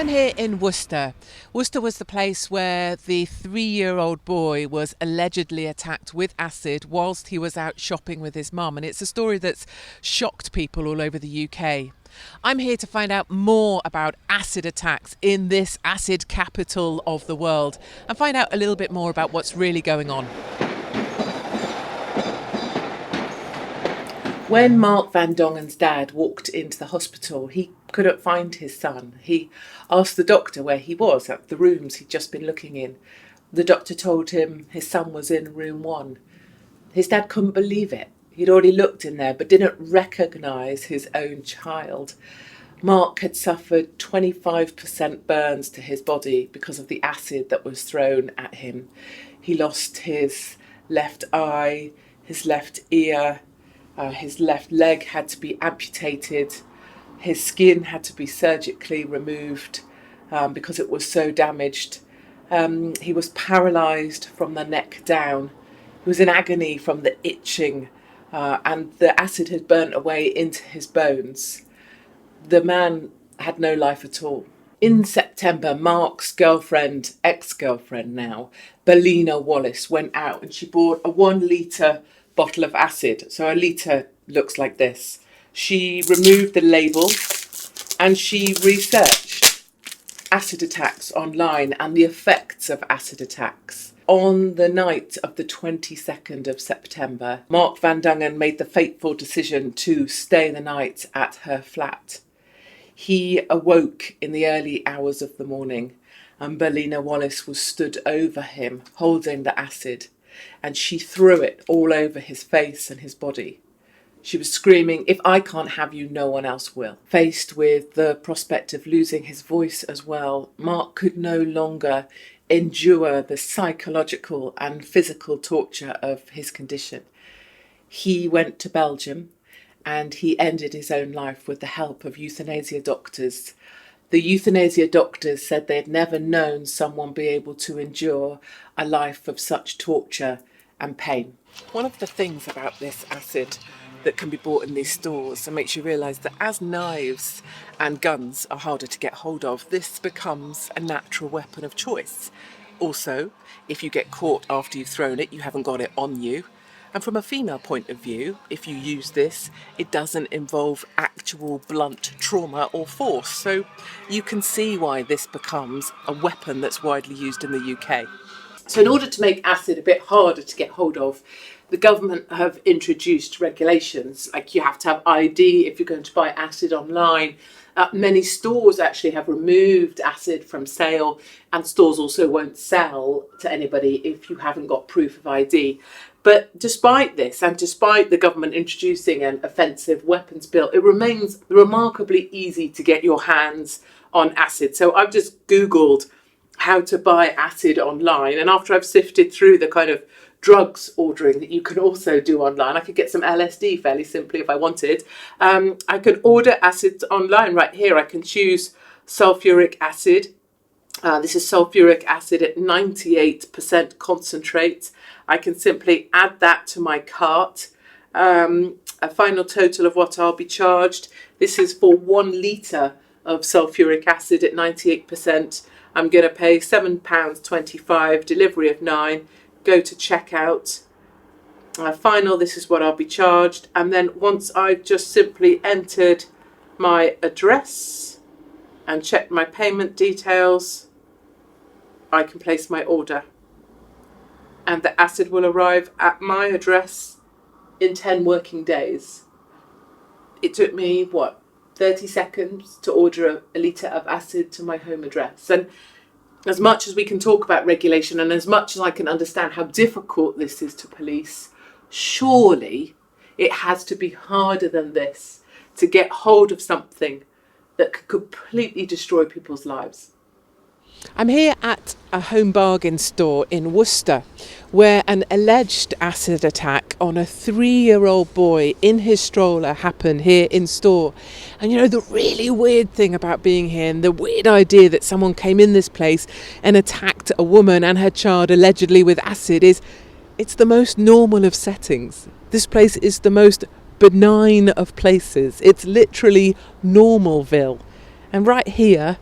I'm here in Worcester. Worcester was the place where the 3-year-old boy was allegedly attacked with acid whilst he was out shopping with his mum, and it's a story that's shocked people all over the UK. I'm here to find out more about acid attacks in this acid capital of the world and find out a little bit more about what's really going on. When Mark Van Dongen's dad walked into the hospital, he couldn't find his son. He asked the doctor where he was at the rooms he'd just been looking in. The doctor told him his son was in room 1. His dad couldn't believe it. He'd already looked in there but didn't recognise his own child. Mark had suffered 25% burns to his body because of the acid that was thrown at him. He lost his left eye, his left ear, his left leg had to be amputated. His skin had to be surgically removed because it was so damaged. He was paralysed from the neck down. He was in agony from the itching, and the acid had burnt away into his bones. The man had no life at all. In September, Mark's girlfriend, ex-girlfriend now, Bellina Wallace, went out and she bought a 1 litre bottle of acid. So a litre looks like this. She removed the label and she researched acid attacks online and the effects of acid attacks. On the night of the 22nd of September, Mark Van Dongen made the fateful decision to stay the night at her flat. He awoke in the early hours of the morning and Bellina Wallace was stood over him holding the acid, and she threw it all over his face and his body. She was screaming, "If I can't have you, no one else will." Faced with the prospect of losing his voice as well, Mark could no longer endure the psychological and physical torture of his condition. He went to Belgium and he ended his own life with the help of euthanasia doctors. The euthanasia doctors said they'd never known someone be able to endure a life of such torture and pain. One of the things about this acid that can be bought in these stores and makes you realise that as knives and guns are harder to get hold of, this becomes a natural weapon of choice. Also, if you get caught after you've thrown it, you haven't got it on you. And from a female point of view, if you use this, it doesn't involve actual blunt trauma or force. So you can see why this becomes a weapon that's widely used in the UK. So in order to make acid a bit harder to get hold of, the government have introduced regulations, like you have to have ID if you're going to buy acid online. Many stores actually have removed acid from sale, and stores also won't sell to anybody if you haven't got proof of ID. But despite this, and despite the government introducing an offensive weapons bill, it remains remarkably easy to get your hands on acid. So I've just Googled how to buy acid online, and after I've sifted through the kind of drugs ordering that you can also do online, I could get some LSD fairly simply if I wanted. I could order acid online right here. I can choose sulfuric acid. This is sulfuric acid at 98% concentrate. I can simply add that to my cart. A final total of what I'll be charged. This is for 1 litre of sulfuric acid at 98%. I'm going to pay £7.25, delivery of 9, go to checkout. Final, this is what I'll be charged. And then once I've just simply entered my address and checked my payment details, I can place my order. And the acid will arrive at my address in 10 working days. It took me, 30 seconds to order a litre of acid to my home address. And as much as we can talk about regulation and as much as I can understand how difficult this is to police, surely it has to be harder than this to get hold of something that could completely destroy people's lives. I'm here at a home bargain store in Worcester where an alleged acid attack on a 3-year-old boy in his stroller happened here in store. And you know, the really weird thing about being here and the weird idea that someone came in this place and attacked a woman and her child allegedly with acid is it's the most normal of settings. This place is the most benign of places. It's literally Normalville. And right here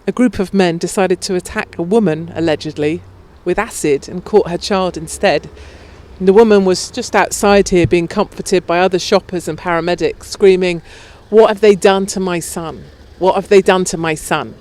a group of men decided to attack a woman, allegedly, with acid and caught her child instead. And the woman was just outside here being comforted by other shoppers and paramedics, screaming, "What have they done to my son? What have they done to my son?"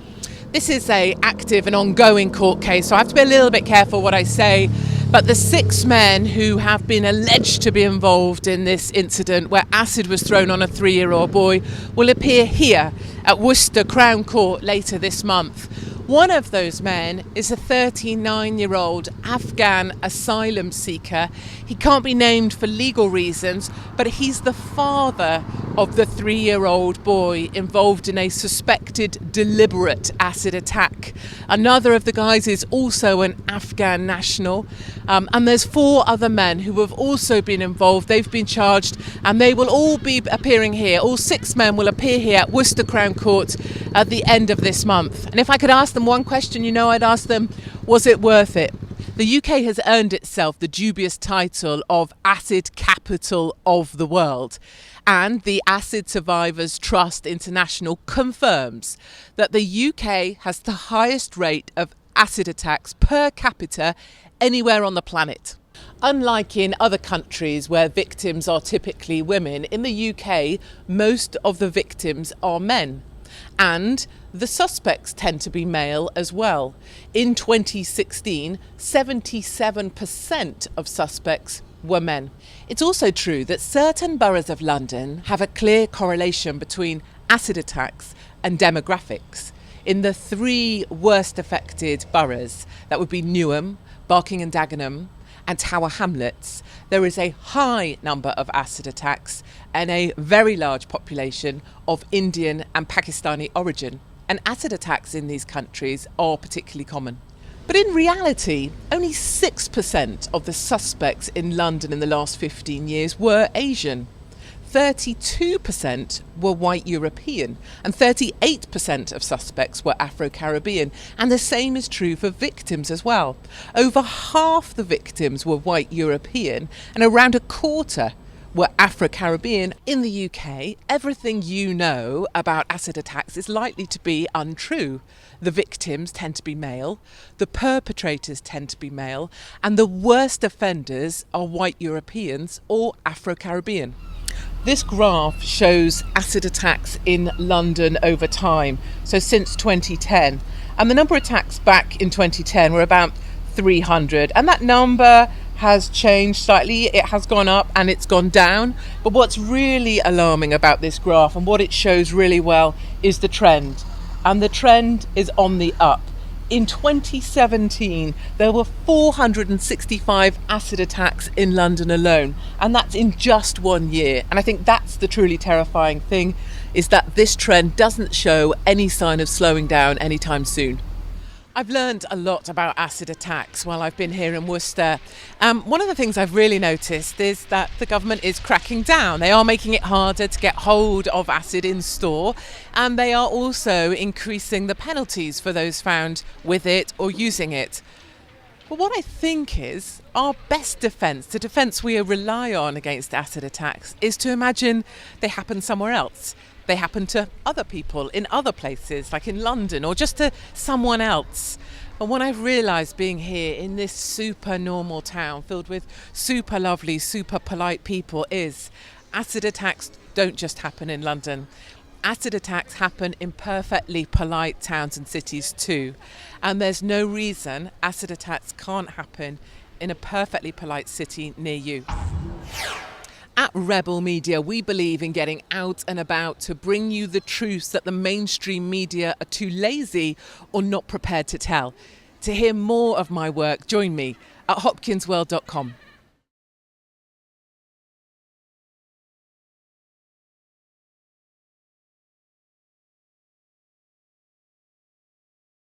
This is an active and ongoing court case, so I have to be a little bit careful what I say. But the 6 men who have been alleged to be involved in this incident where acid was thrown on a 3-year-old boy will appear here at Worcester Crown Court later this month. One of those men is a 39-year-old Afghan asylum seeker. He can't be named for legal reasons, but he's the father of the 3-year-old boy involved in a suspected deliberate acid attack. Another of the guys is also an Afghan national, and there's 4 other men who have also been involved. They've been charged, and they will all be appearing here. All 6 men will appear here at Worcester Crown Court at the end of this month. And if I could ask them one question, I'd ask them, was it worth it? The UK has earned itself the dubious title of acid capital of the world. And the Acid Survivors Trust International confirms that the UK has the highest rate of acid attacks per capita anywhere on the planet. Unlike in other countries where victims are typically women, in the UK, most of the victims are men. And the suspects tend to be male as well. In 2016, 77% of suspects were men. It's also true that certain boroughs of London have a clear correlation between acid attacks and demographics. In the 3 worst affected boroughs, that would be Newham, Barking and Dagenham, and Tower Hamlets, there is a high number of acid attacks and a very large population of Indian and Pakistani origin. And acid attacks in these countries are particularly common. But in reality, only 6% of the suspects in London in the last 15 years were Asian. 32% were white European, and 38% of suspects were Afro-Caribbean. And the same is true for victims as well. Over half the victims were white European, and around a quarter were Afro-Caribbean. In the UK, everything you know about acid attacks is likely to be untrue. The victims tend to be male, the perpetrators tend to be male, and the worst offenders are white Europeans or Afro-Caribbean. This graph shows acid attacks in London over time, so since 2010. And the number of attacks back in 2010 were about 300, and that number has changed slightly. It has gone up and it's gone down. But what's really alarming about this graph, and what it shows really well, is the trend. And the trend is on the up. In 2017, there were 465 acid attacks in London alone, and that's in just 1 year. And I think that's the truly terrifying thing, is that this trend doesn't show any sign of slowing down anytime soon. I've learned a lot about acid attacks while I've been here in Worcester. One of the things I've really noticed is that the government is cracking down. They are making it harder to get hold of acid in store, and they are also increasing the penalties for those found with it or using it. But what I think is our best defence, the defence we rely on against acid attacks, is to imagine they happen somewhere else. They happen to other people in other places, like in London, or just to someone else. And what I've realised being here in this super normal town filled with super lovely, super polite people is acid attacks don't just happen in London. Acid attacks happen in perfectly polite towns and cities too. And there's no reason acid attacks can't happen in a perfectly polite city near you. At Rebel Media, we believe in getting out and about to bring you the truths that the mainstream media are too lazy or not prepared to tell. To hear more of my work, join me at hopkinsworld.com.